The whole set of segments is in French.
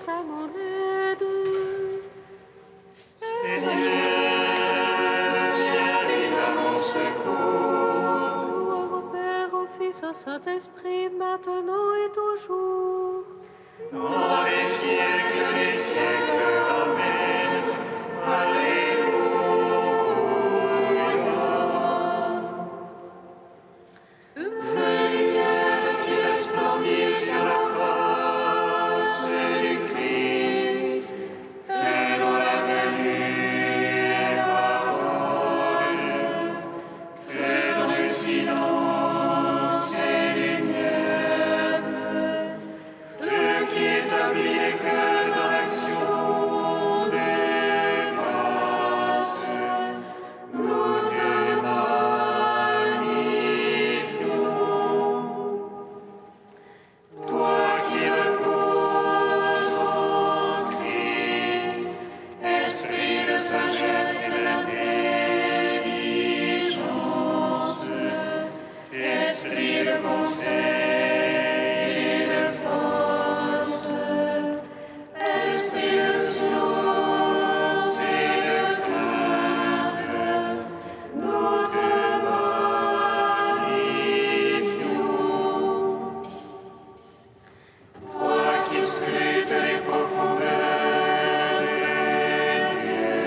à mon aide. Seigneur, viens vite à mon secours. Gloire au Père, au Fils, au Saint-Esprit, maintenant et toujours. Dans les siècles des siècles. Amen. Alléluia. Fais lumière qui resplendit sur la face du Christ. Fais dans la venue parole. Fais dans le silence et lumière. Feu qui établit les cœurs dans l'action des masses. Nous te magnifions. Toi qui reposes en Christ, esprit de sagesse et d'intelligence, esprit de conseil et de force, esprit de science et de crainte, nous te magnifions. Toi qui scrutes les profondeurs de Dieu,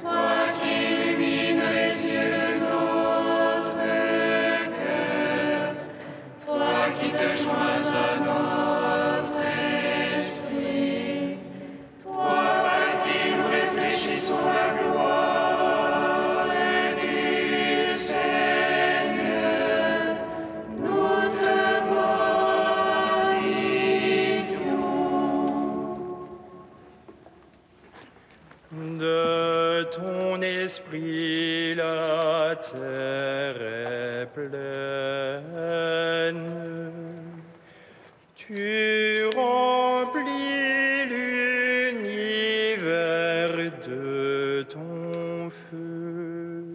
toi qui illumines les yeux de notre cœur, toi qui te joins à notre esprit, toi par qui nous réfléchissons la gloire du Seigneur, nous te magnifions. De ton esprit, la terre est pleine. Tu remplis l'univers de ton feu.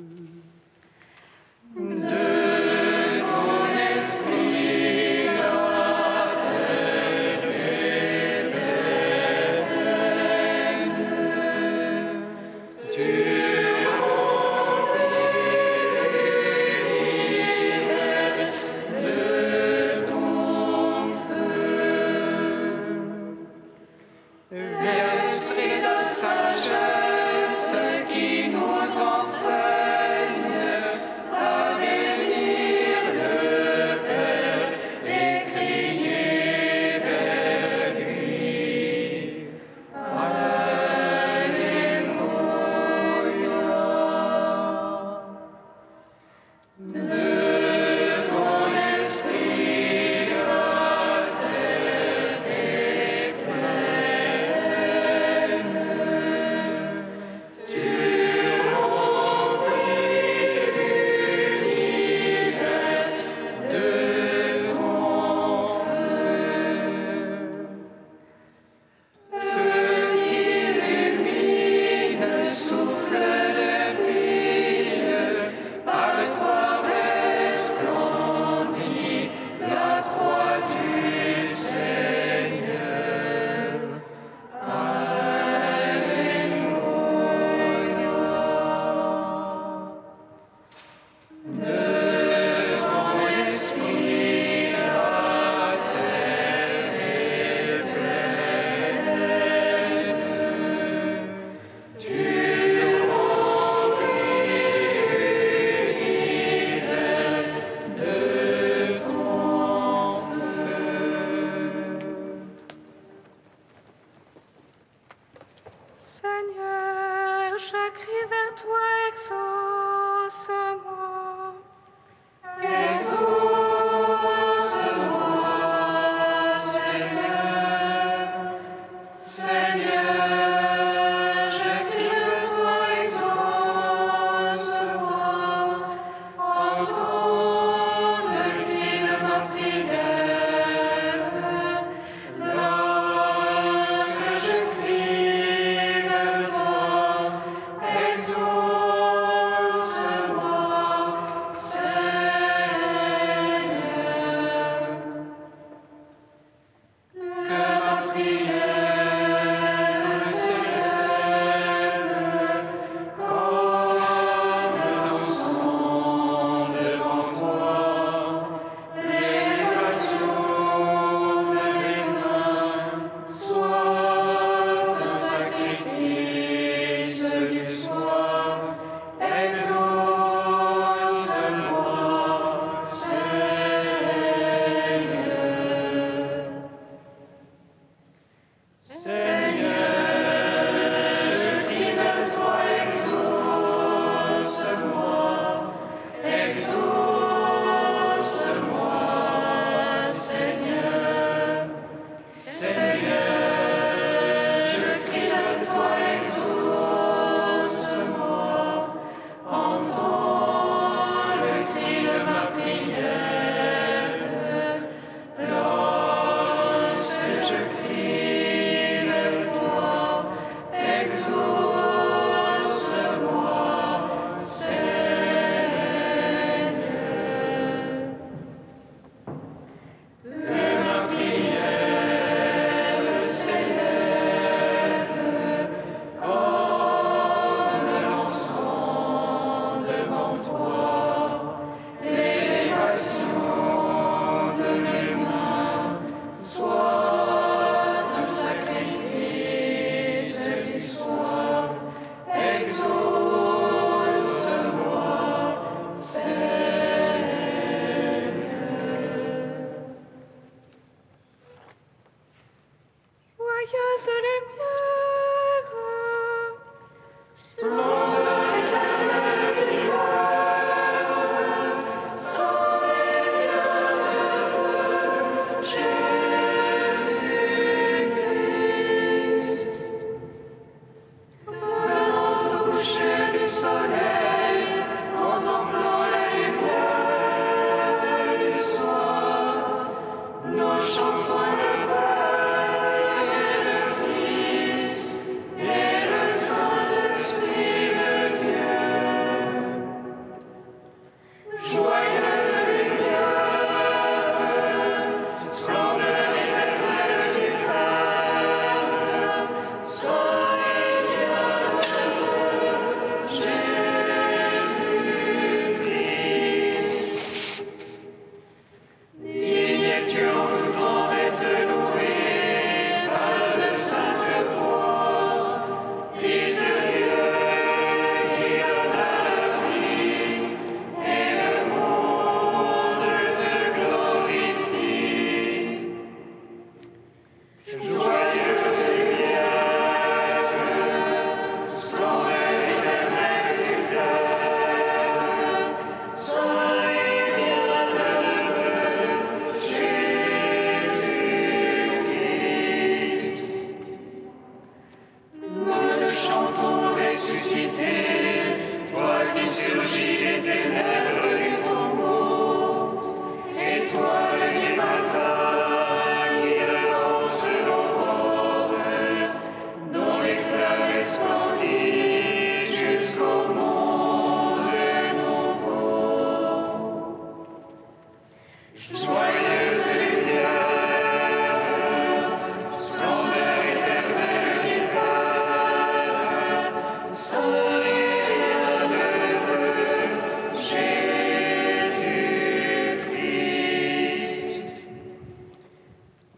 De ton esprit, la terre est pleine. Tu remplis l'univers de ton feu.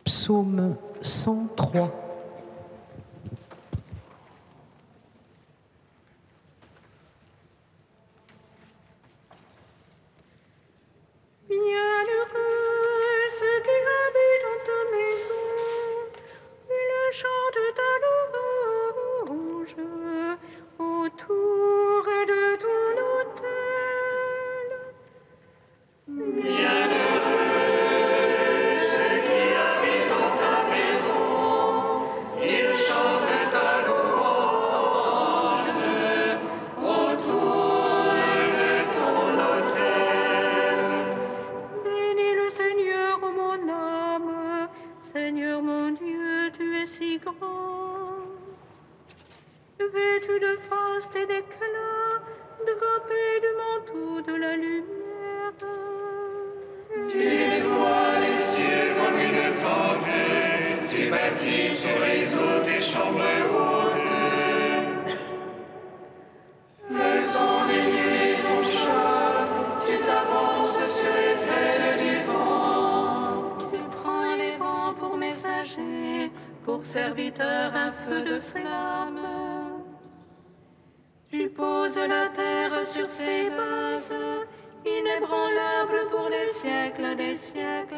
Psaume 103. Vêtu de faste et d'éclat, drapé du manteau de la lumière. Tu déploies les cieux comme une tente, tu bâtis sur les eaux tes chambres hautes. Faisant des nuées ton char, tu t'avances sur les ailes du vent. Tu prends les vents pour messagers, pour serviteurs un feu de flamme. Tu poses la terre sur ses bases, inébranlable pour les siècles des siècles.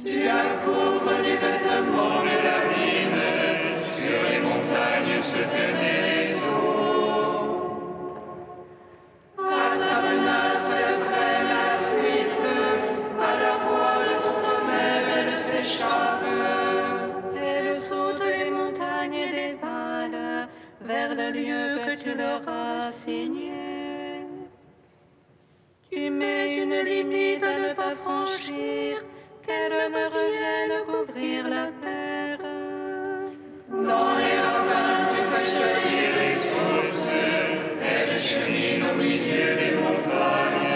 Tu la couvres du vêtement de l'abîme, sur les montagnes se tenaient les eaux. À ta menace, le lieu que tu leur as assigné. Tu mets une limite à ne pas franchir, qu'elle ne revienne couvrir la terre. Dans les ravins, tu fais jaillir les sources, elles cheminent au milieu des montagnes.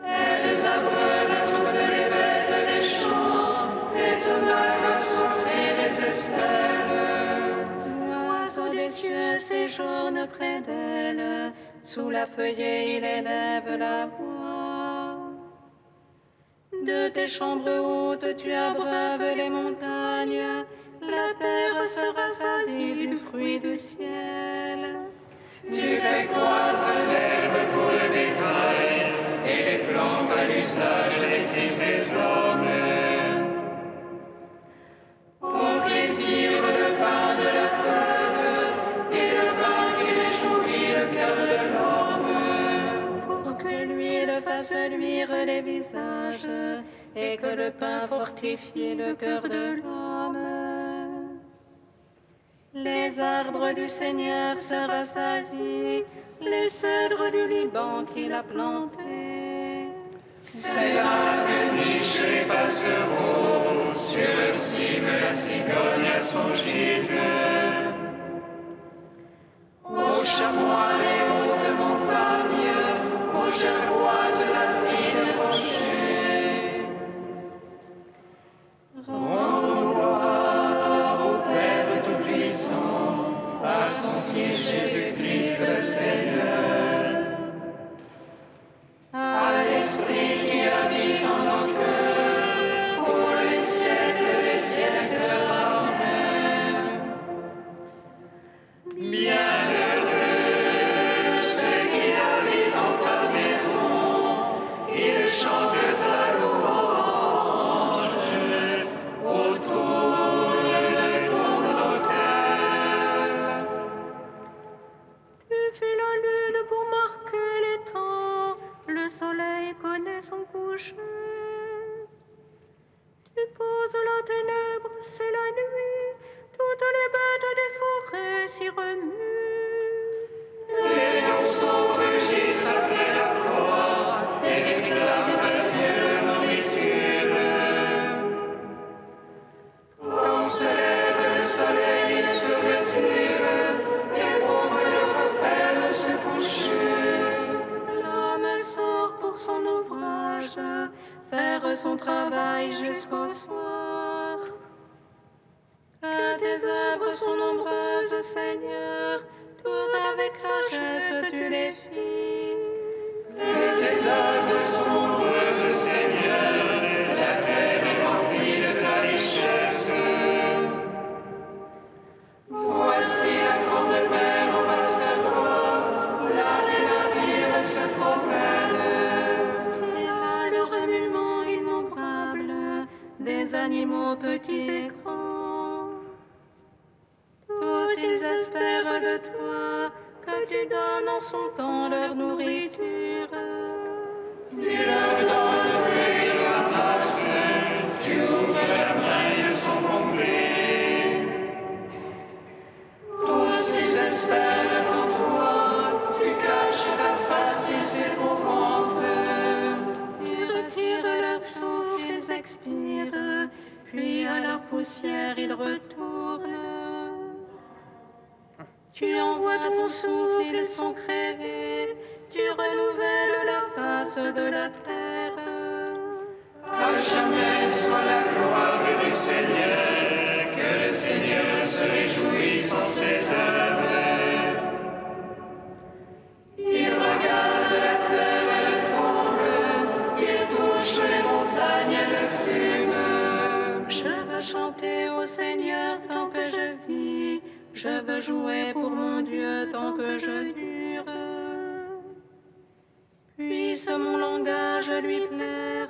Elles abreuvent toutes les bêtes des champs, les onagres souffrent les espèrent. L'oiseau des cieux séjourne près d'elle, sous la feuillée il élève la voix. De tes chambres hautes tu abreuves les montagnes, la terre se rassasie du fruit du ciel. Tu fais croître l'herbe pour le bétail et les plantes à l'usage des fils des hommes. Pour qu'ils tirent le pain de la terre et le vin qui réjouit le cœur de l'homme. Pour que l'huile fasse luire les visages et que le pain fortifie le cœur de l'homme. Les arbres du Seigneur se rassasient, les cèdres du Liban qu'il a plantés. C'est là que nichent les passereaux, sur le cime la cigogne a son gîte. Aux chamois les hautes montagnes, aux gerboises lapides rochers. Rendons gloire au Père Tout-Puissant, à son Fils Jésus-Christ le Seigneur, à l'Esprit qui habite en nos cœurs, pour les siècles des siècles. Amen. Bienheureux ceux qui habitent en ta maison, ils chantent ta louange autour de ton autel. Tu fais la lune pour marquer les temps, le soleil connaît son coucher. Tu poses la ténèbre, c'est la nuit, toutes les bêtes des forêts s'y remuent. Les lionceaux rugissent après la proie et réclament à Dieu leur nourriture. Quand se lève le soleil, ils se retirent et vont à leur repère au se coucher. L'homme sort pour son ouvrage, faire son travail jusqu'au soir. Que tes œuvres sont nombreuses, Seigneur, tout avec sagesse tu les fis. Que tes œuvres sont nombreuses, Seigneur, la terre est remplie de ta richesse. Voici la grande mer en vaste bord, là les navires se promènent. Et là le remuement innombrable des animaux petits et grands. Tous ils espèrent de toi que tu donnes en son temps leur nourriture. Tu leur donnes le ils ramassent, tu ouvres la main, ils sont comblés. Tous ils espèrent en toi, tu caches ta face, ils s'épouvantent. Tu retires leur souffle, ils expirent, puis à leur poussière ils retournent. Tu envoies ton souffle, ils sont crevés, tu renouvelles la face de la terre. À jamais soit la gloire du Seigneur, que le Seigneur se réjouisse en ses œuvres. Il regarde la terre, elle tremble, il touche les montagnes, elle fume. Je veux chanter au Seigneur tant que je vis, je veux jouer pour mon Dieu tant que je dure. Puisse mon langage lui plaire,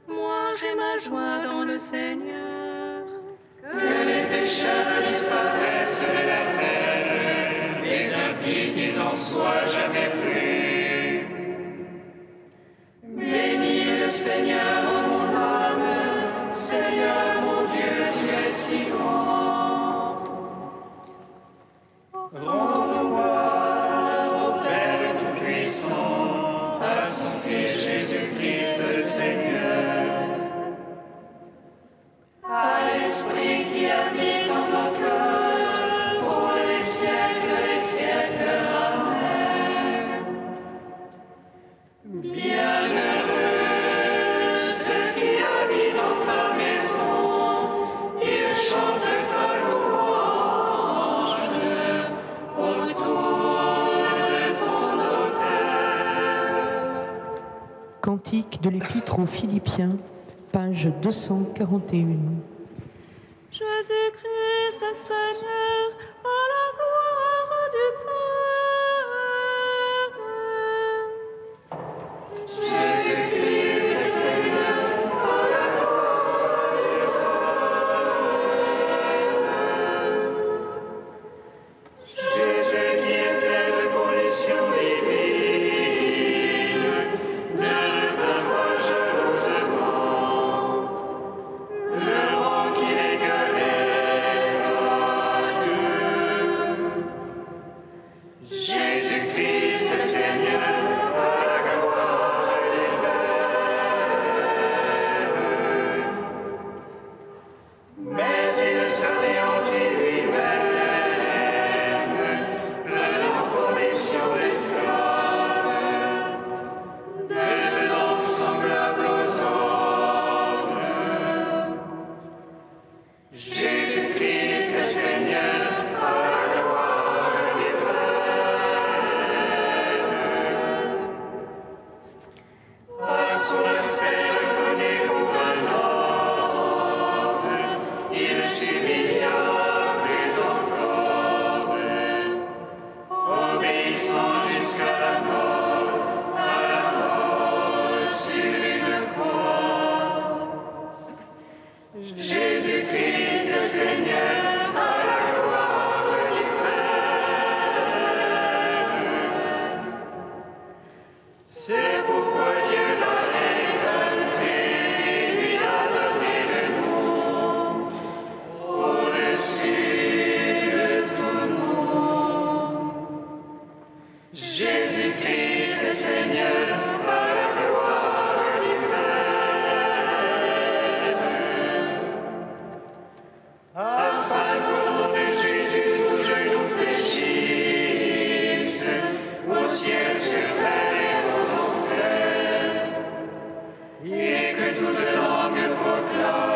moi j'ai ma joie dans le Seigneur. Que les pécheurs disparaissent de la terre, les impies qu'il n'en soit jamais plus. Bénis le Seigneur, ô mon âme, Seigneur mon Dieu, tu es si grand. Cantique de l'Épître aux Philippiens, page 241. Jésus-Christ est Seigneur, à la gloire du Père. Jésus-Christ est Seigneur, à la gloire du Père. Jésus qui était de condition divine, ne retint pas jalousement le rang qu'il égalait à Dieu. Jésus-Christ est Seigneur, à la gloire du Père. Mais il s'anéantit lui-même, prenant condition d'esclave, devenant semblable aux hommes. Jésus-Christ est Seigneur, à la gloire du Père. À son aspect reconnu pour un homme, il s'humilia plus encore, obéissant jusqu'à la mort sur une croix. Jésus-Christ est Seigneur, à la gloire du Père. C'est pourquoi Dieu l'a exalté et lui a donné le nom au-dessus de tout nom. Jésus-Christ est Seigneur, à la gloire du Père. Afin qu'au nom de Jésus, tout genou fléchisse, au ciel, sur terre et aux enfers, et que toute langue proclame: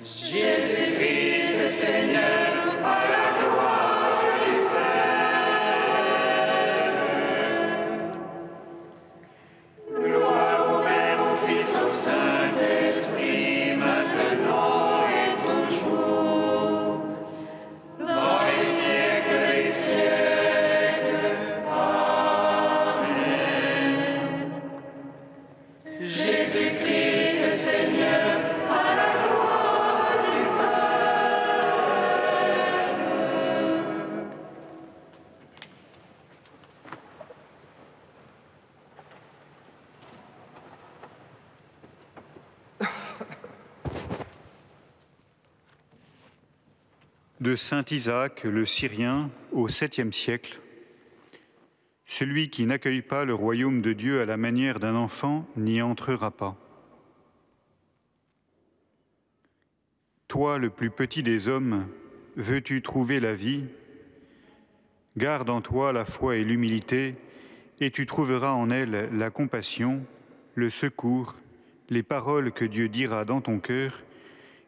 Jésus-Christ est Seigneur, à la gloire du Père. Gloire au Père, au Fils, au Saint-Esprit, maintenant et toujours, dans les siècles des siècles. Amen. Jésus-Christ est Seigneur, à la gloire du Père. De saint Isaac le Syrien au 7e siècle. Celui qui n'accueille pas le royaume de Dieu à la manière d'un enfant n'y entrera pas. Toi, le plus petit des hommes, veux-tu trouver la vie? Garde en toi la foi et l'humilité, et tu trouveras en elles la compassion, le secours, les paroles que Dieu dira dans ton cœur,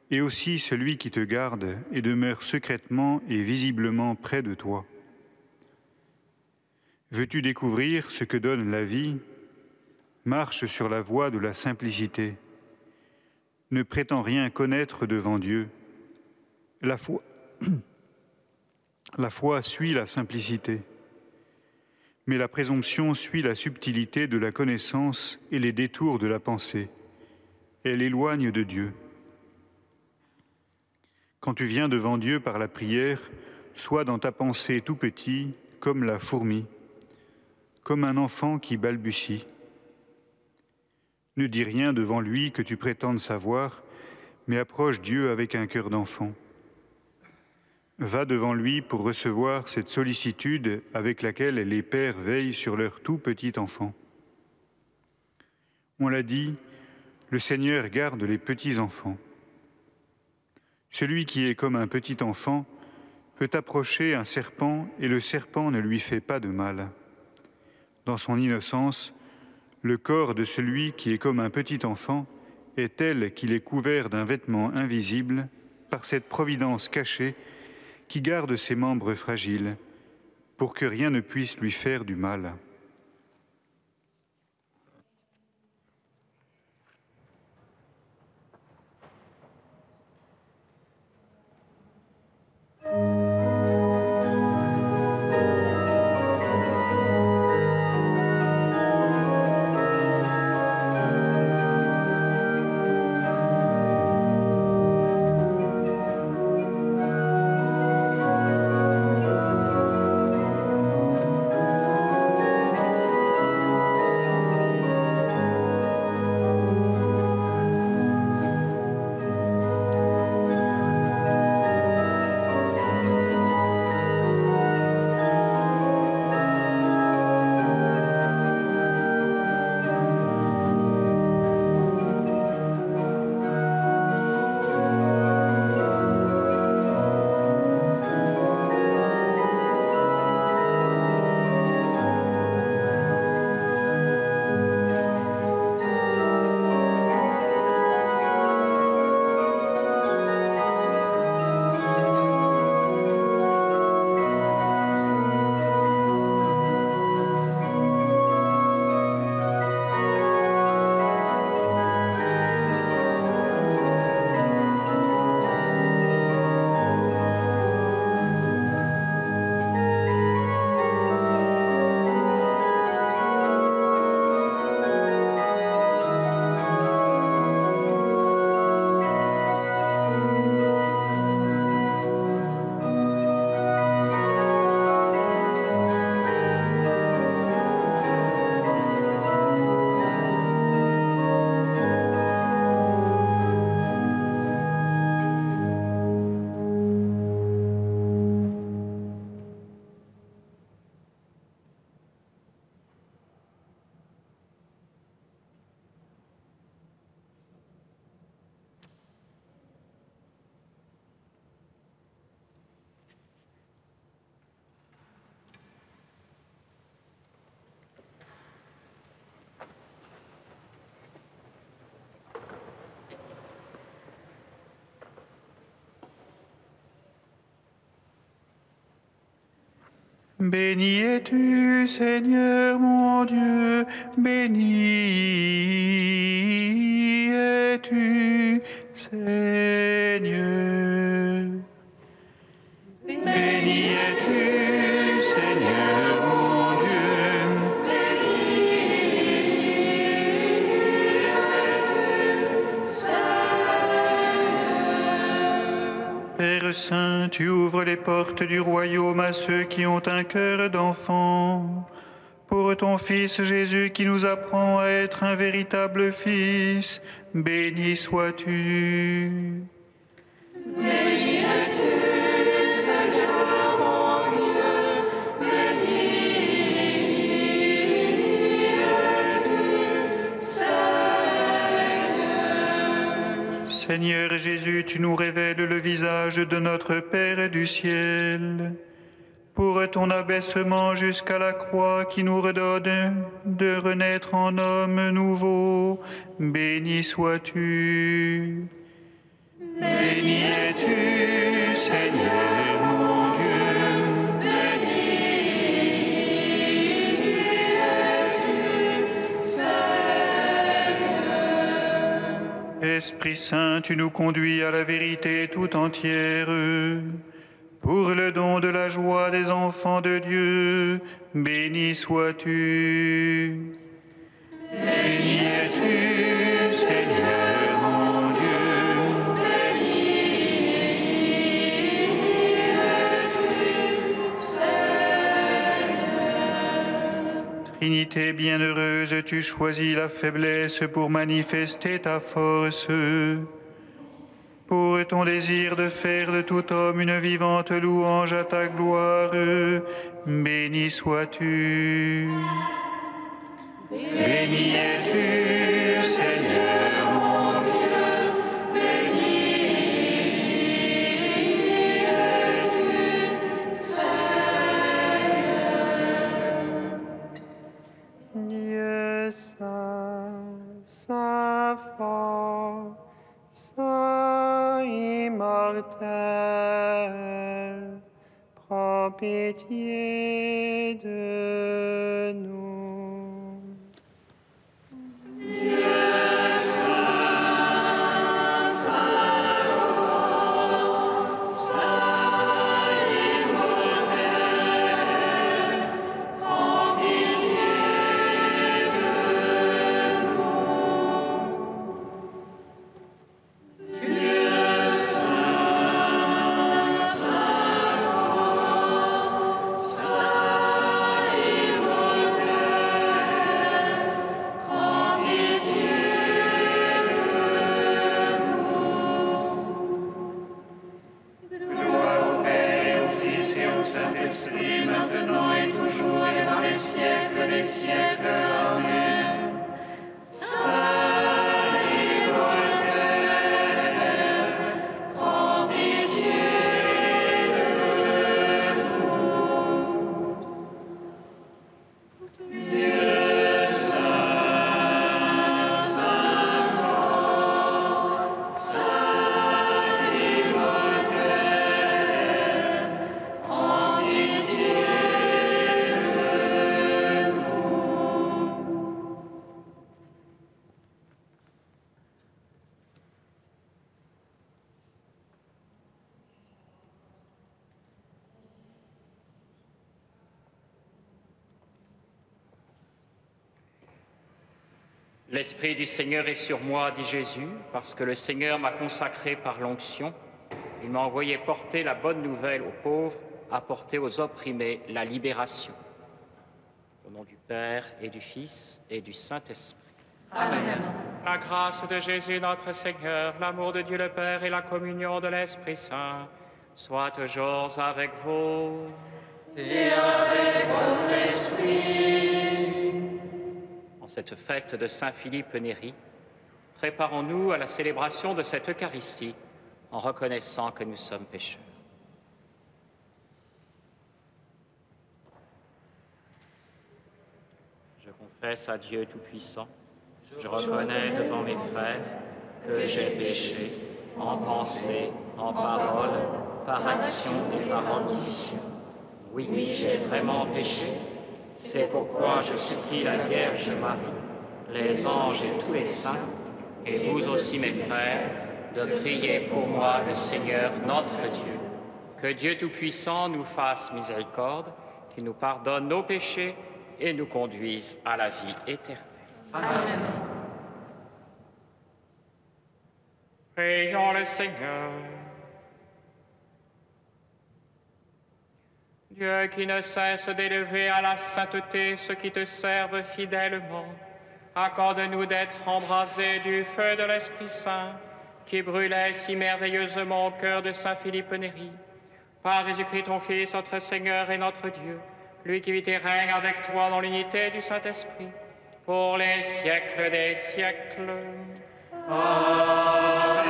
et aussi celui qui te garde et demeure secrètement et visiblement près de toi. Veux-tu découvrir ce que donne la vie? Marche sur la voie de la simplicité. Ne prétends rien connaître devant Dieu. La foi suit la simplicité, mais la présomption suit la subtilité de la connaissance et les détours de la pensée. Elle éloigne de Dieu. Quand tu viens devant Dieu par la prière, sois dans ta pensée tout petit, comme la fourmi, comme un enfant qui balbutie. Ne dis rien devant lui que tu prétendes savoir, mais approche Dieu avec un cœur d'enfant. Va devant lui pour recevoir cette sollicitude avec laquelle les pères veillent sur leur tout petit enfant. On l'a dit, le Seigneur garde les petits enfants. Celui qui est comme un petit enfant peut approcher un serpent et le serpent ne lui fait pas de mal. Dans son innocence, le corps de celui qui est comme un petit enfant est tel qu'il est couvert d'un vêtement invisible par cette providence cachée qui garde ses membres fragiles pour que rien ne puisse lui faire du mal. Béni es-tu, Seigneur mon Dieu, béni es-tu, Seigneur. Béni es-tu, Seigneur mon Dieu. Père Saint, tu ouvres les portes du royaume à ceux qui ont un cœur d'enfant. Pour ton Fils Jésus qui nous apprend à être un véritable Fils, béni sois-tu. Béni es-tu, Seigneur mon Dieu, béni es-tu, Seigneur. Seigneur Jésus, tu nous révèles le visage de notre Père du ciel. Pour ton abaissement jusqu'à la croix qui nous redonne de renaître en homme nouveau, béni sois-tu. Béni es-tu, Seigneur mon Dieu. Béni es-tu, Seigneur. Esprit Saint, tu nous conduis à la vérité tout entière. Pour le don de la joie des enfants de Dieu, béni sois-tu. Béni es-tu, Seigneur mon Dieu. Trinité bienheureuse, tu choisis la faiblesse pour manifester ta force. Pour ton désir de faire de tout homme une vivante louange à ta gloire, béni sois-tu. Béni es-tu, Seigneur mon Dieu, béni es-tu, Seigneur. Dieu saint, saint fort, saint immortel, prends pitié de nous. Saint-Esprit, maintenant et toujours et dans les siècles des siècles. Amen. Saint immortel, prends pitié de nous. Dieu saint, saint fort, saint immortel, prends pitié de nous. L'Esprit du Seigneur est sur moi, dit Jésus, parce que le Seigneur m'a consacré par l'onction. Il m'a envoyé porter la bonne nouvelle aux pauvres, apporter aux opprimés la libération. Au nom du Père et du Fils et du Saint-Esprit. Amen. La grâce de Jésus notre Seigneur, l'amour de Dieu le Père et la communion de l'Esprit Saint soient toujours avec vous. Et avec votre esprit. En cette fête de Saint-Philippe Néri, préparons-nous à la célébration de cette Eucharistie en reconnaissant que nous sommes pécheurs. Je confesse à Dieu Tout-Puissant, je reconnais devant mes frères que j'ai péché en pensée, en parole, par action et par omission. Oui, j'ai vraiment péché. C'est pourquoi je supplie la Vierge Marie, les anges et tous les saints, et vous aussi mes frères, de prier pour moi le Seigneur notre Dieu. Que Dieu Tout-Puissant nous fasse miséricorde, qu'il nous pardonne nos péchés et nous conduise à la vie éternelle. Amen. Prions le Seigneur. Dieu qui ne cesse d'élever à la sainteté ceux qui te servent fidèlement, accorde-nous d'être embrasés du feu de l'Esprit Saint qui brûlait si merveilleusement au cœur de saint Philippe Néri. Par Jésus-Christ, ton Fils, notre Seigneur et notre Dieu, lui qui vit et règne avec toi dans l'unité du Saint-Esprit, pour les siècles des siècles. Amen.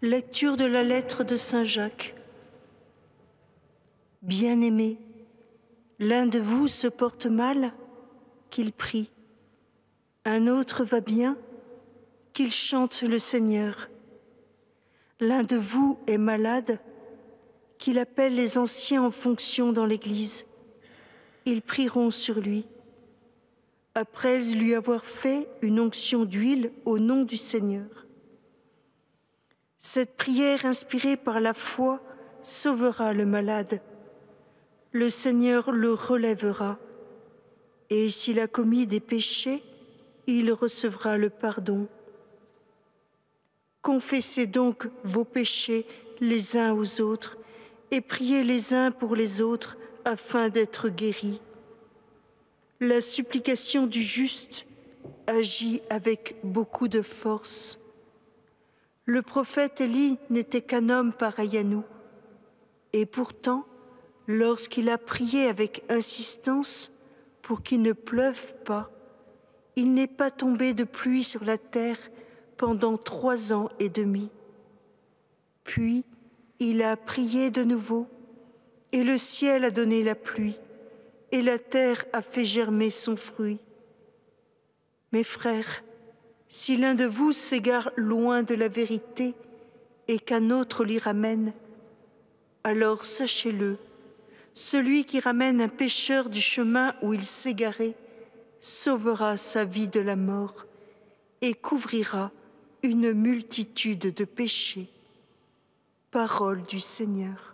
Lecture de la lettre de Saint Jacques. Bien-aimés, l'un de vous se porte mal, qu'il prie. Un autre va bien, qu'il chante le Seigneur. L'un de vous est malade, qu'il appelle les anciens en fonction dans l'Église. Ils prieront sur lui. Après lui avoir fait une onction d'huile au nom du Seigneur. Cette prière inspirée par la foi sauvera le malade. Le Seigneur le relèvera. Et s'il a commis des péchés, il recevra le pardon. Confessez donc vos péchés les uns aux autres et priez les uns pour les autres afin d'être guéris. La supplication du juste agit avec beaucoup de force. Le prophète Élie n'était qu'un homme pareil à nous. Et pourtant, lorsqu'il a prié avec insistance pour qu'il ne pleuve pas, il n'est pas tombé de pluie sur la terre pendant 3 ans et demi. Puis, il a prié de nouveau, et le ciel a donné la pluie, et la terre a fait germer son fruit. Mes frères, si l'un de vous s'égare loin de la vérité et qu'un autre l'y ramène, alors sachez-le, celui qui ramène un pécheur du chemin où il s'est garé sauvera sa vie de la mort et couvrira une multitude de péchés. Parole du Seigneur.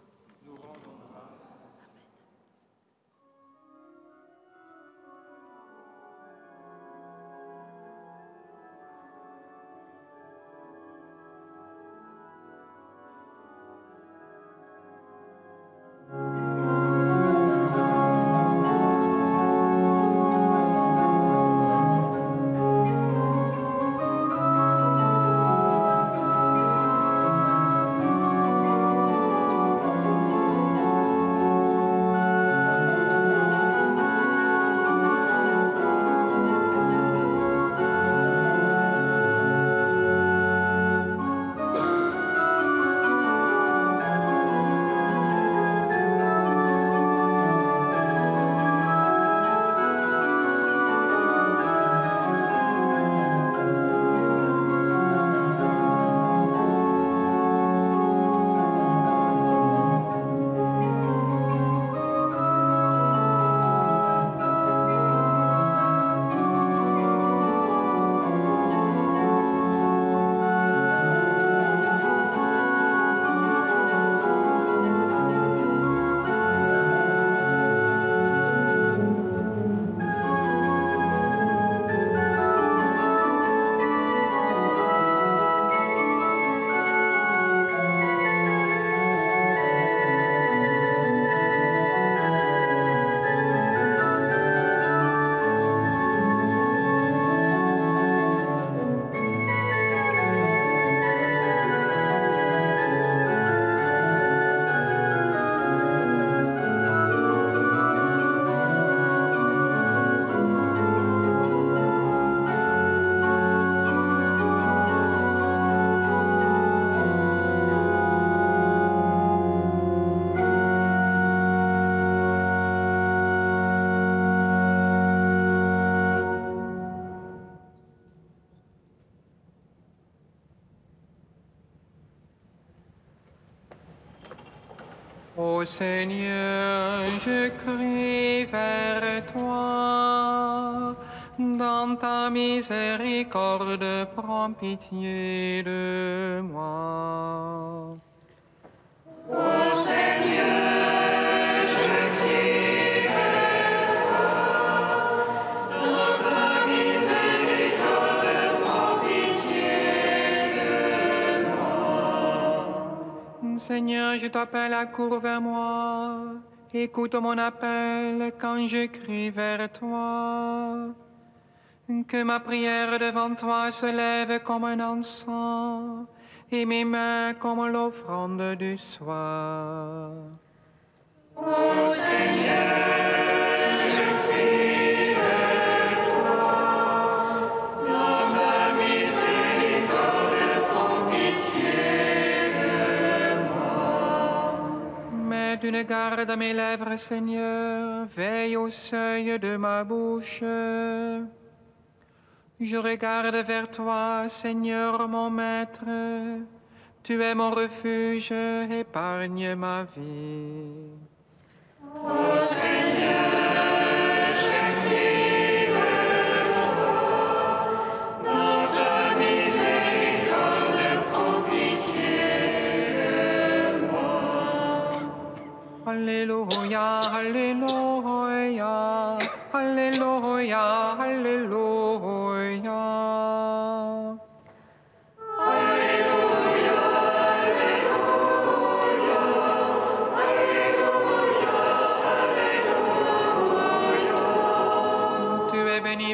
Ô Seigneur, je crie vers toi. Dans ta miséricorde, prends pitié de moi. Ô Seigneur, je crie vers toi. Dans ta miséricorde, prends pitié de moi. Seigneur, je t'appelle à court vers moi. Écoute mon appel quand je crie vers toi. Que ma prière devant toi se lève comme un encens et mes mains comme l'offrande du soir. Ô Seigneur, je crie vers toi. Dans ta miséricorde, prends pitié de moi. Mets d'une garde à mes lèvres, Seigneur, veille au seuil de ma bouche. Je regarde vers toi, Seigneur mon Maître. Tu es mon refuge, épargne ma vie. Ô Seigneur, je crie vers toi. Dans ta miséricorde, prends pitié de moi. Alléluia, Alléluia, Alléluia, Alléluia.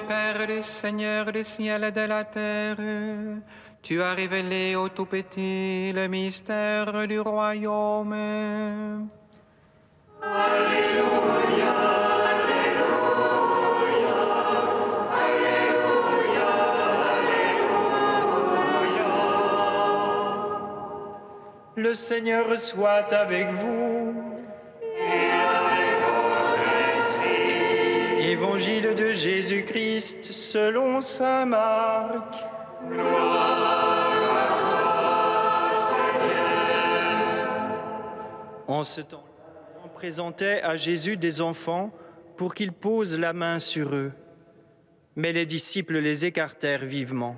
Père du Seigneur du ciel et de la terre, tu as révélé au tout-petit le mystère du royaume. Alléluia, Alléluia, Alléluia, Alléluia. Le Seigneur soit avec vous. Évangile de Jésus-Christ selon saint Marc. Gloire à toi, Seigneur. En ce temps-là, on présentait à Jésus des enfants pour qu'il pose la main sur eux. Mais les disciples les écartèrent vivement.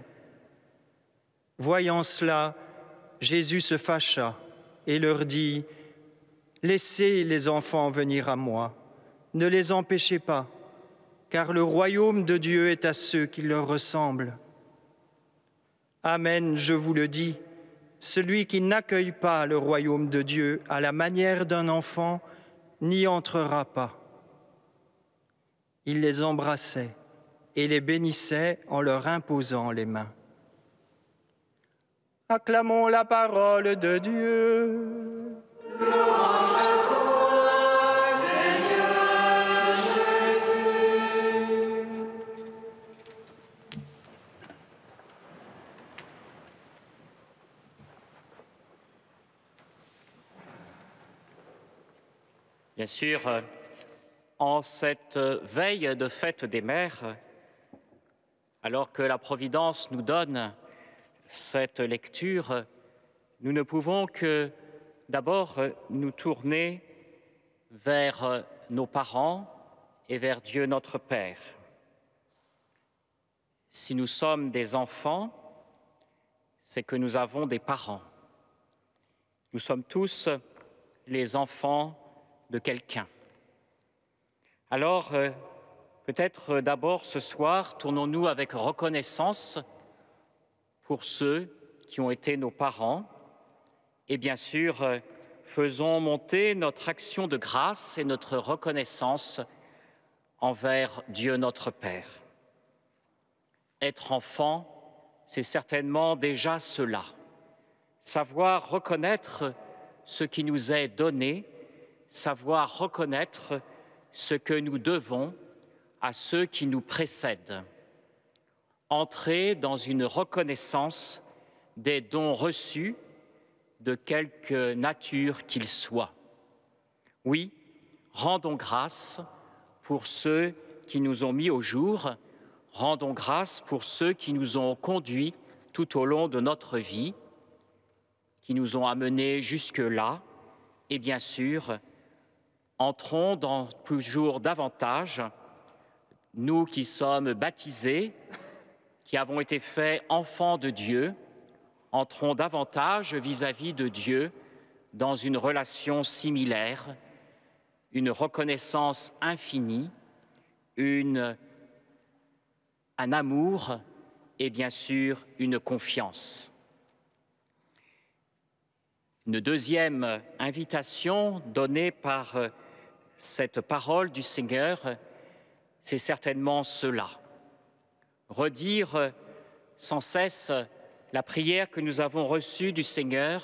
Voyant cela, Jésus se fâcha et leur dit : « Laissez les enfants venir à moi, ne les empêchez pas. Car le royaume de Dieu est à ceux qui leur ressemblent. Amen, je vous le dis, celui qui n'accueille pas le royaume de Dieu à la manière d'un enfant n'y entrera pas. » Il les embrassait et les bénissait en leur imposant les mains. Acclamons la parole de Dieu. Louange à toi, Seigneur Jésus. Bien sûr, en cette veille de fête des mères, alors que la Providence nous donne cette lecture, nous ne pouvons que d'abord nous tourner vers nos parents et vers Dieu notre Père. Si nous sommes des enfants, c'est que nous avons des parents. Nous sommes tous les enfants de quelqu'un. Alors, peut-être d'abord ce soir, tournons-nous avec reconnaissance pour ceux qui ont été nos parents et bien sûr, faisons monter notre action de grâce et notre reconnaissance envers Dieu notre Père. Être enfant, c'est certainement déjà cela. Savoir reconnaître ce qui nous est donné, savoir reconnaître ce que nous devons à ceux qui nous précèdent. Entrer dans une reconnaissance des dons reçus de quelque nature qu'ils soient. Oui, rendons grâce pour ceux qui nous ont mis au jour, rendons grâce pour ceux qui nous ont conduits tout au long de notre vie, qui nous ont amenés jusque-là, Et bien sûr, entrons dans toujours davantage, nous qui sommes baptisés, qui avons été faits enfants de Dieu, entrons davantage vis-à-vis de Dieu dans une relation similaire, une reconnaissance infinie, un amour et bien sûr une confiance. Une deuxième invitation donnée par cette parole du Seigneur, c'est certainement cela. Redire sans cesse la prière que nous avons reçue du Seigneur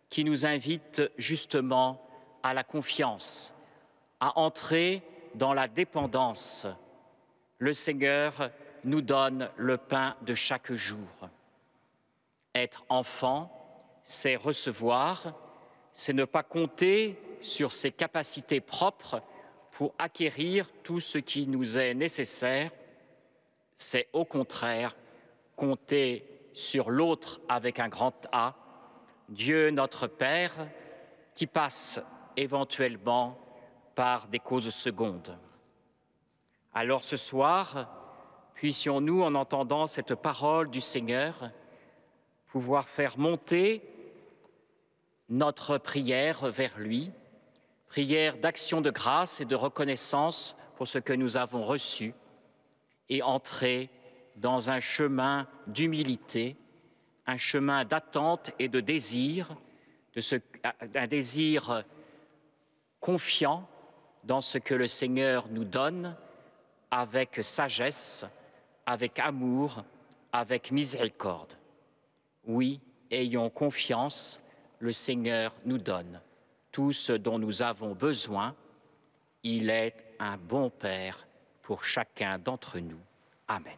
qui nous invite justement à la confiance, à entrer dans la dépendance. Le Seigneur nous donne le pain de chaque jour. Être enfant, c'est recevoir, c'est ne pas compter sur ses capacités propres pour acquérir tout ce qui nous est nécessaire. C'est au contraire compter sur l'autre avec un grand A, Dieu notre Père, qui passe éventuellement par des causes secondes. Alors ce soir, puissions-nous, en entendant cette parole du Seigneur, pouvoir faire monter notre prière vers lui, prière d'action de grâce et de reconnaissance pour ce que nous avons reçu, et entrer dans un chemin d'humilité, un chemin d'attente et de désir, un désir confiant dans ce que le Seigneur nous donne, avec sagesse, avec amour, avec miséricorde. Oui, ayons confiance, le Seigneur nous donne tout ce dont nous avons besoin. Il est un bon Père pour chacun d'entre nous. Amen.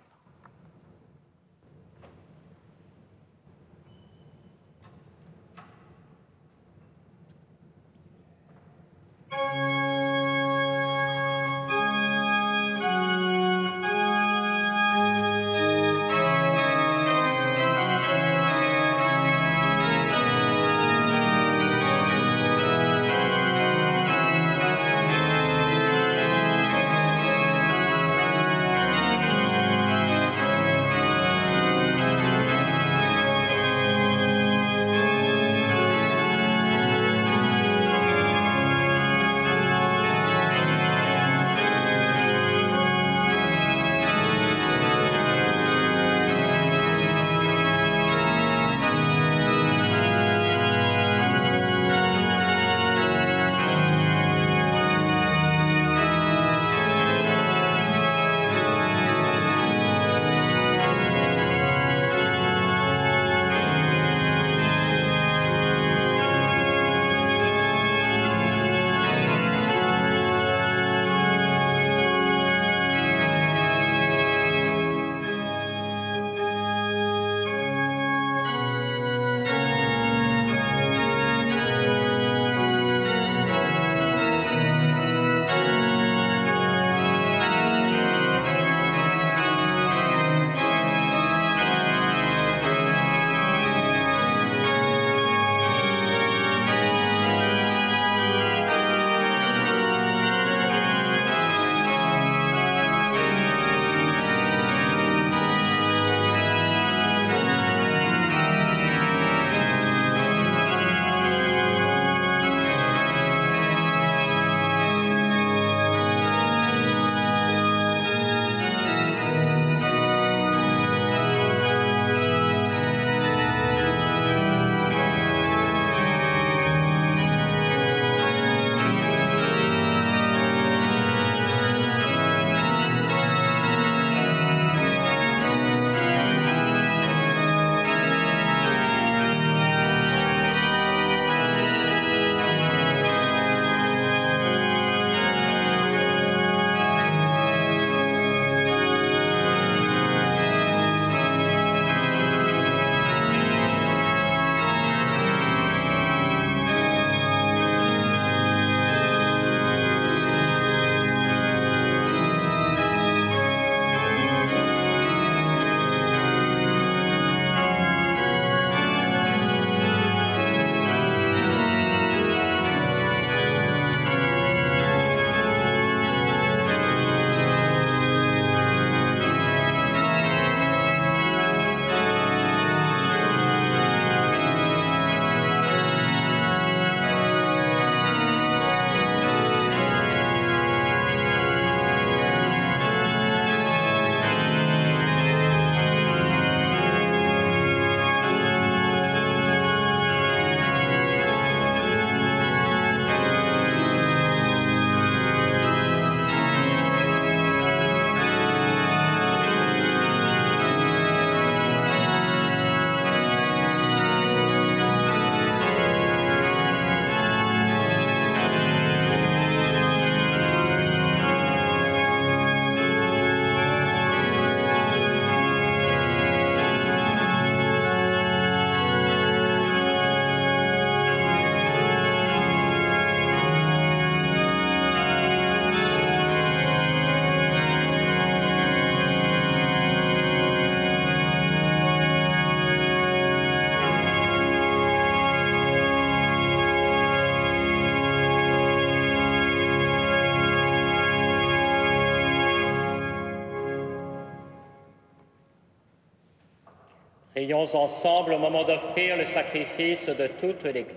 Prions ensemble au moment d'offrir le sacrifice de toute l'Église.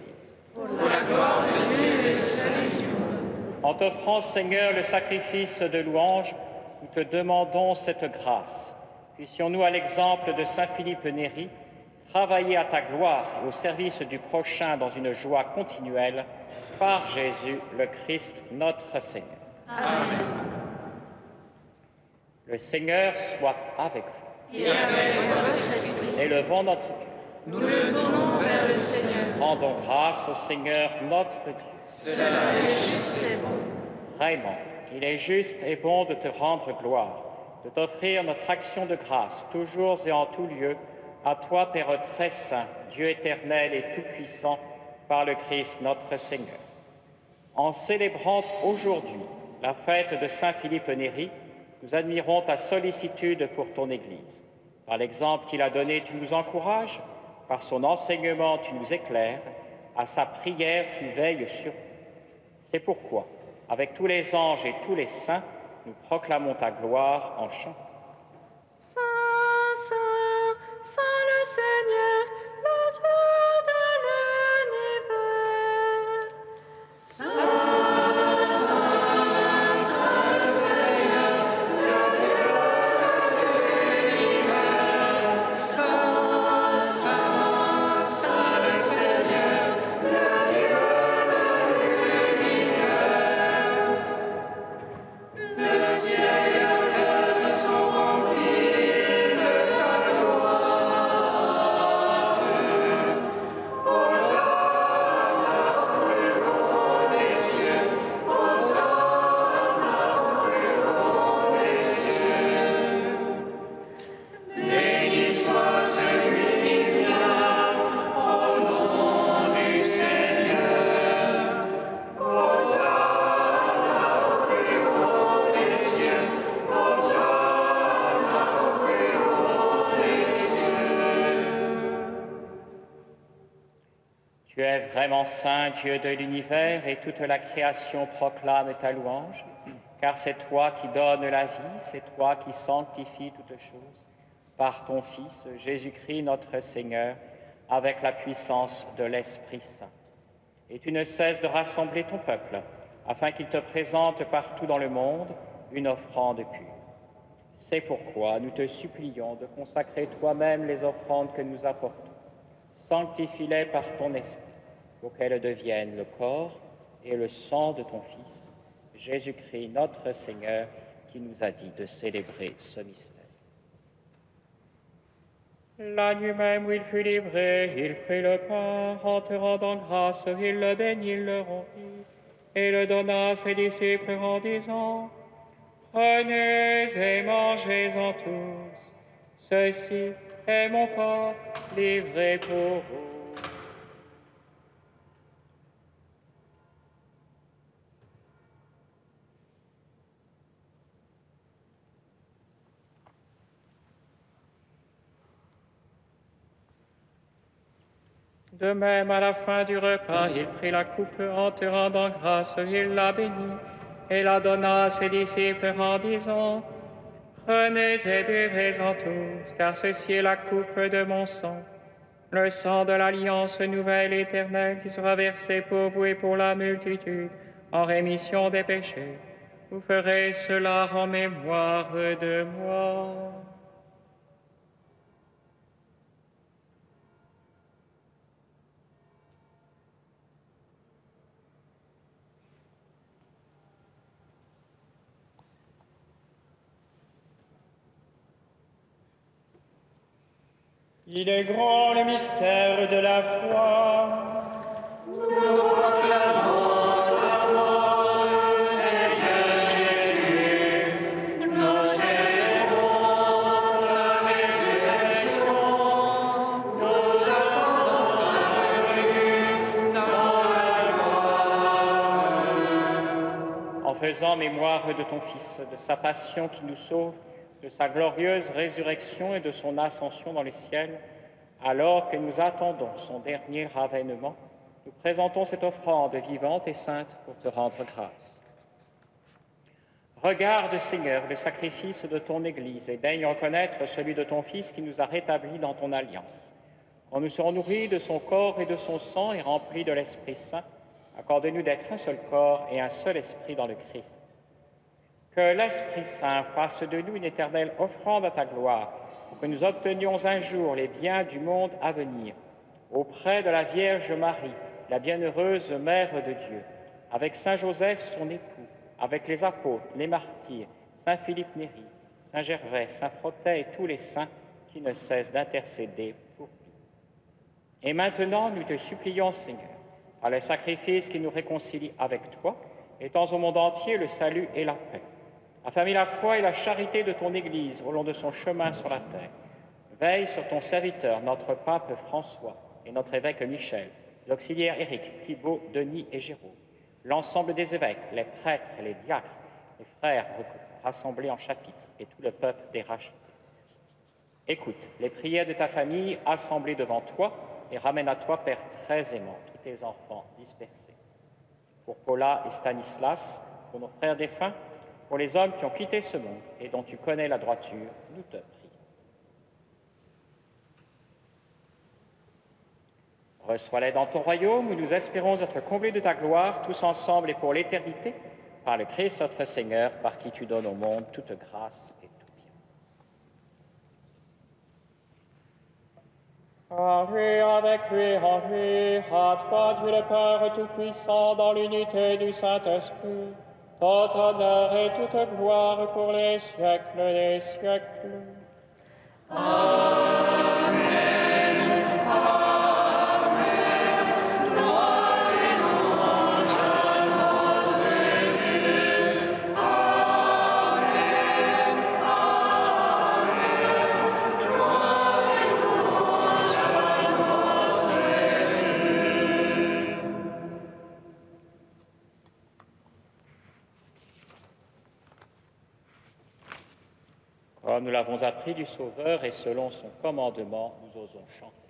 Pour la gloire de Dieu et le salut du monde. En t'offrant, Seigneur, le sacrifice de louange, nous te demandons cette grâce. Puissions-nous, à l'exemple de saint Philippe Néri, travailler à ta gloire et au service du prochain dans une joie continuelle, par Jésus le Christ, notre Seigneur. Amen. Le Seigneur soit avec vous. Et avec votre esprit. Élevons notre cœur. Nous le tournons vers le Seigneur. Rendons grâce au Seigneur notre Dieu. Cela est juste et bon. Vraiment, il est juste et bon de te rendre gloire, de t'offrir notre action de grâce, toujours et en tout lieu, à toi, Père très saint, Dieu éternel et tout-puissant, par le Christ notre Seigneur. En célébrant aujourd'hui la fête de Saint Philippe Néri, nous admirons ta sollicitude pour ton Église. Par l'exemple qu'il a donné, tu nous encourages, par son enseignement, tu nous éclaires, à sa prière, tu veilles sur nous. C'est pourquoi, avec tous les anges et tous les saints, nous proclamons ta gloire en chantant. Saint, Saint, Saint le Seigneur, le Dieu de l'univers. Saint, Saint, Saint le Seigneur, le Dieu de l'univers. Saint, Saint, Saint le Seigneur, le Dieu de l'univers. Le ciel et la terre sont remplis de ta gloire. Tu es vraiment saint, Dieu de l'univers, et toute la création proclame ta louange, car c'est toi qui donnes la vie, c'est toi qui sanctifies toutes choses, par ton Fils, Jésus-Christ notre Seigneur, avec la puissance de l'Esprit Saint. Et tu ne cesses de rassembler ton peuple, afin qu'il te présente partout dans le monde une offrande pure. C'est pourquoi nous te supplions de consacrer toi-même les offrandes que nous apportons. Sanctifie-les par ton esprit, pour qu'elles deviennent le corps et le sang de ton Fils, Jésus-Christ notre Seigneur, qui nous a dit de célébrer ce mystère. La nuit même où il fut livré, il prit le pain, en te rendant grâce, il le bénit, il le rompit, et le donna à ses disciples en disant, « Prenez et mangez-en tous, ceci est mon corps livré pour vous. » De même, à la fin du repas, il prit la coupe en te rendant grâce, il la bénit et la donna à ses disciples en disant, « Prenez et buvez-en tous, car ceci est la coupe de mon sang, le sang de l'alliance nouvelle et éternelle qui sera versé pour vous et pour la multitude en rémission des péchés. Vous ferez cela en mémoire de moi. » Il est grand le mystère de la foi. Nous proclamons ta mort, Seigneur Jésus. Nous célébrons ta résurrection. Nous attendons ta venue dans la gloire. En faisant mémoire de ton Fils, de sa passion qui nous sauve, de sa glorieuse résurrection et de son ascension dans les ciels, alors que nous attendons son dernier avènement, nous présentons cette offrande vivante et sainte pour te rendre grâce. Regarde, Seigneur, le sacrifice de ton Église et daigne reconnaître celui de ton Fils qui nous a rétablis dans ton alliance. Quand nous serons nourris de son corps et de son sang et remplis de l'Esprit Saint, accorde-nous d'être un seul corps et un seul esprit dans le Christ. Que l'Esprit Saint fasse de nous une éternelle offrande à ta gloire, pour que nous obtenions un jour les biens du monde à venir, auprès de la Vierge Marie, la bienheureuse Mère de Dieu, avec Saint Joseph, son époux, avec les apôtres, les martyrs, Saint Philippe Néri, Saint Gervais, Saint Protais et tous les saints qui ne cessent d'intercéder pour nous. Et maintenant, nous te supplions, Seigneur, par le sacrifice qui nous réconcilie avec toi, étends au monde entier le salut et la paix. Affermis la foi et la charité de ton Église au long de son chemin sur la terre. Veille sur ton serviteur, notre pape François, et notre évêque Michel, les auxiliaires Éric, Thibault, Denis et Jérôme, l'ensemble des évêques, les prêtres et les diacres, les frères rassemblés en chapitre et tout le peuple des rachetés. Écoute les prières de ta famille assemblées devant toi et ramène à toi, Père très aimant, tous tes enfants dispersés. Pour Paula et Stanislas, pour nos frères défunts, pour les hommes qui ont quitté ce monde et dont tu connais la droiture, nous te prions. Reçois-les dans ton royaume où nous espérons être comblés de ta gloire, tous ensemble et pour l'éternité, par le Christ notre Seigneur, par qui tu donnes au monde toute grâce et tout bien. En lui, avec lui, en lui, à toi, Dieu le Père Tout-Puissant, dans l'unité du Saint-Esprit, tout honneur et toute gloire pour les siècles des siècles. Amen. Comme nous l'avons appris du Sauveur et selon son commandement, nous osons chanter.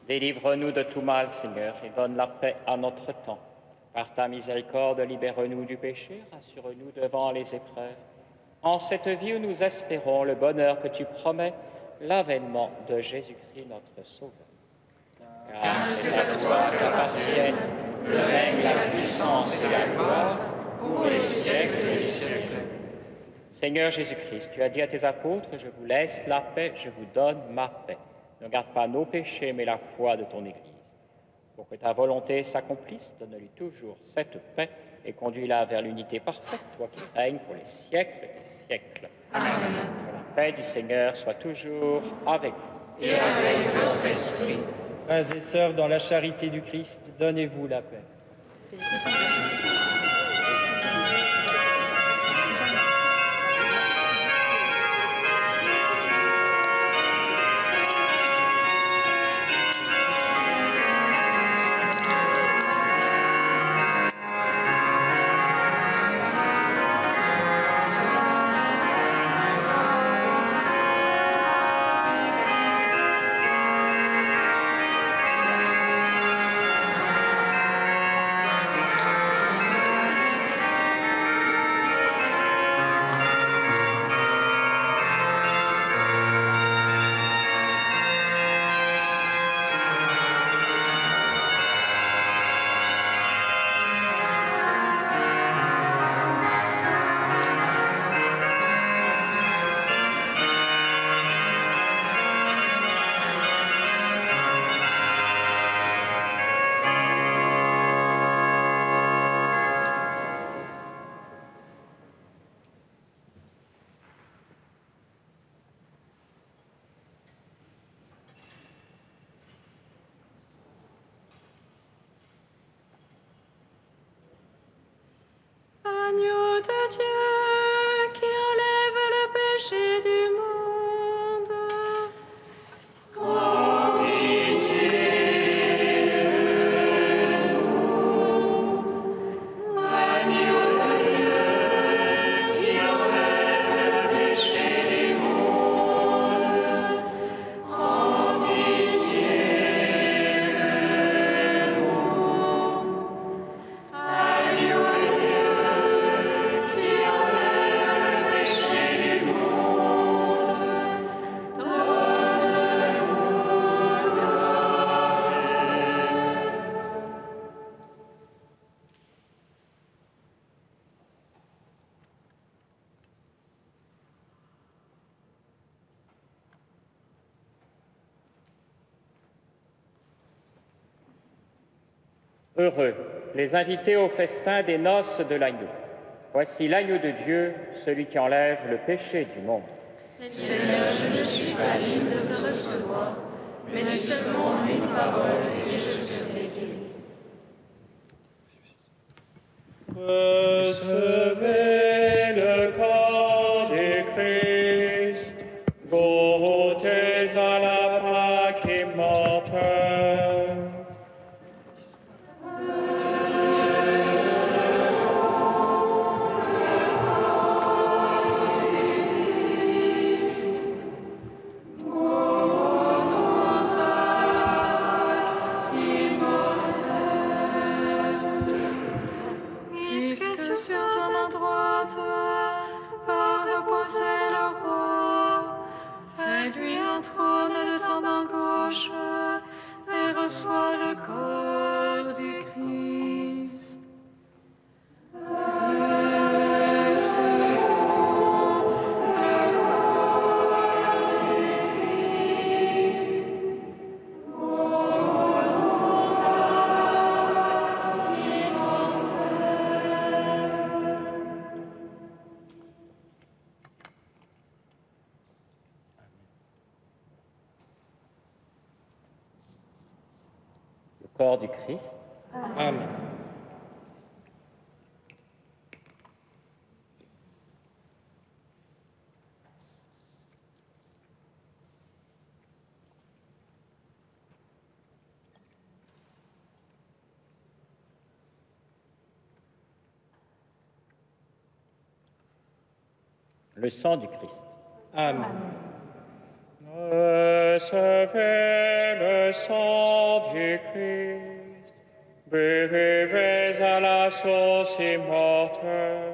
Délivre-nous de tout mal, Seigneur, et donne la paix à notre temps. Par ta miséricorde, libère-nous du péché, rassure-nous devant les épreuves. En cette vie où nous espérons le bonheur que tu promets, l'avènement de Jésus-Christ, notre Sauveur. Car c'est à toi qu'appartiennent le règne, la puissance et la gloire pour les siècles des siècles. Seigneur Jésus-Christ, tu as dit à tes apôtres, je vous laisse la paix, je vous donne ma paix. Ne garde pas nos péchés, mais la foi de ton Église. Pour que ta volonté s'accomplisse, donne-lui toujours cette paix et conduis-la vers l'unité parfaite, toi qui règnes pour les siècles des siècles. Amen. Que la paix du Seigneur soit toujours avec vous. Et avec votre esprit. Frères et sœurs, dans la charité du Christ, donnez-vous la paix. Agneau de Dieu qui enlève le péché du monde. Prends pitié de nous. Agneau de Dieu qui enlève le péché du monde. Prends pitié de nous. Agneau de Dieu qui enlève le péché du monde. Heureux les invités au festin des noces de l'agneau. Voici l'agneau de Dieu, celui qui enlève le péché du monde. Seigneur, je ne suis pas digne de te recevoir, mais dis seulement une parole et je serai guéri. Recevez le corps du Christ, goûtez à la Pâque immortelle. Puisque sur ta main droite va reposer le roi, fais-lui un trône de ta main gauche et reçois le corps du Christ. Le corps du Christ. Amen. Le sang du Christ. Amen. Recevez le sang du Christ, buvez à la source immortelle.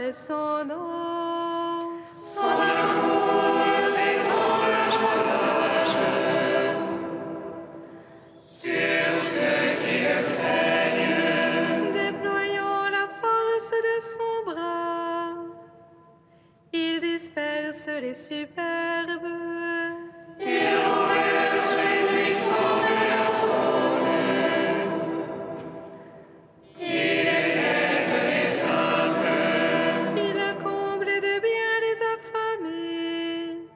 est son nom. Son amour s'étend l'âge en âge sur ceux qui le craignent. Déployant la force de son bras, il disperse les superbes. Il renverse les puissants de leur trône. Il élève les humbles. Il comble de bien les affamés,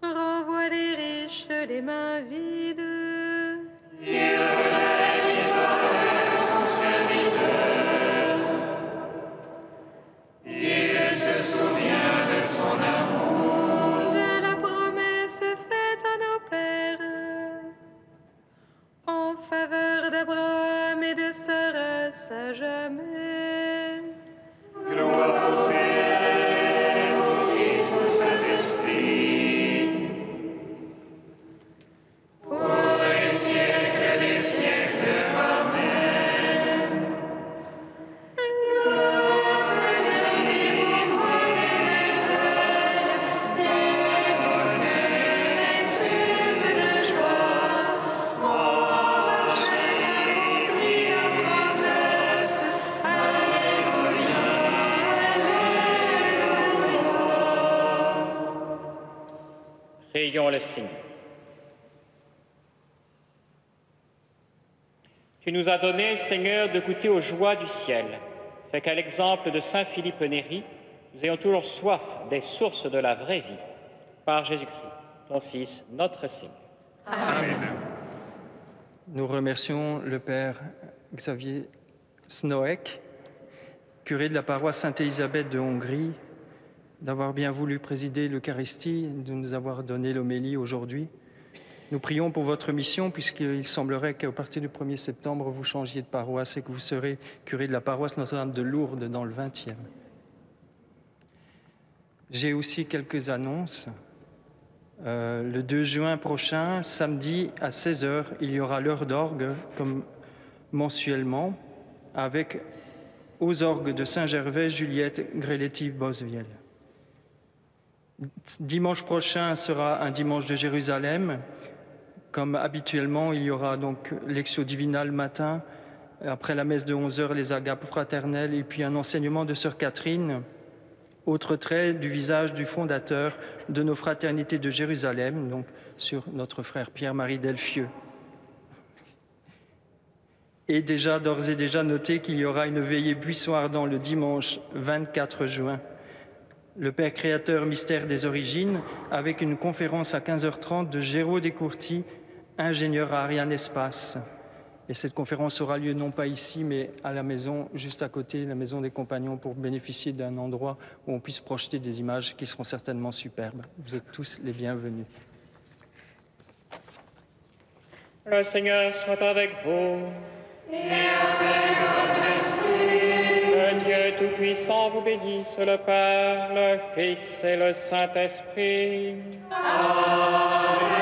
renvoie les riches les mains vides. Il relève Israël, son serviteur. Il se souvient de son amour. De la promesse faite à nos pères, en faveur d'Abraham et de Sarah à jamais. Gloire au Père, au Fils, au Saint-Esprit, pour les siècles des siècles. Amen. Le Seigneur fit beaucoup des merveilles, et mon cœur exulte de joie. Ma chaise accomplit la promesse. Alléluia, Alléluia. Prions le Seigneur. Tu nous as donné, Seigneur, de goûter aux joies du ciel. Fais qu'à l'exemple de saint Philippe Néri, nous ayons toujours soif des sources de la vraie vie. Par Jésus-Christ, ton Fils, notre Seigneur. Nous remercions le Père Xavier Snoek, curé de la paroisse Sainte-Élisabeth de Hongrie, d'avoir bien voulu présider l'Eucharistie, de nous avoir donné l'homélie aujourd'hui. Nous prions pour votre mission, puisqu'il semblerait qu'à partir du 1er septembre, vous changiez de paroisse et que vous serez curé de la paroisse Notre-Dame de Lourdes dans le 20e. J'ai aussi quelques annonces. Le 2 juin prochain, samedi à 16h, il y aura l'heure d'orgue, comme mensuellement, avec aux orgues de Saint-Gervais, Juliette Greletti-Bosviel. Dimanche prochain sera un dimanche de Jérusalem. Comme habituellement, il y aura donc l'Lectio Divina le matin, après la messe de 11h, les agapes fraternelles, et puis un enseignement de Sœur Catherine, autre trait du visage du fondateur de nos fraternités de Jérusalem, donc sur notre frère Pierre-Marie Delfieux. Et déjà, d'ores et déjà, notez qu'il y aura une veillée buisson ardent le dimanche 24 juin. Le Père créateur mystère des origines, avec une conférence à 15h30 de Géraud Descourtis, ingénieur à Ariane Espace. Et cette conférence aura lieu non pas ici, mais à la maison, juste à côté, la maison des compagnons, pour bénéficier d'un endroit où on puisse projeter des images qui seront certainement superbes. Vous êtes tous les bienvenus. Le Seigneur soit avec vous. Et avec votre esprit. Que Dieu Tout-Puissant vous bénisse, le Père, le Fils et le Saint-Esprit. Amen.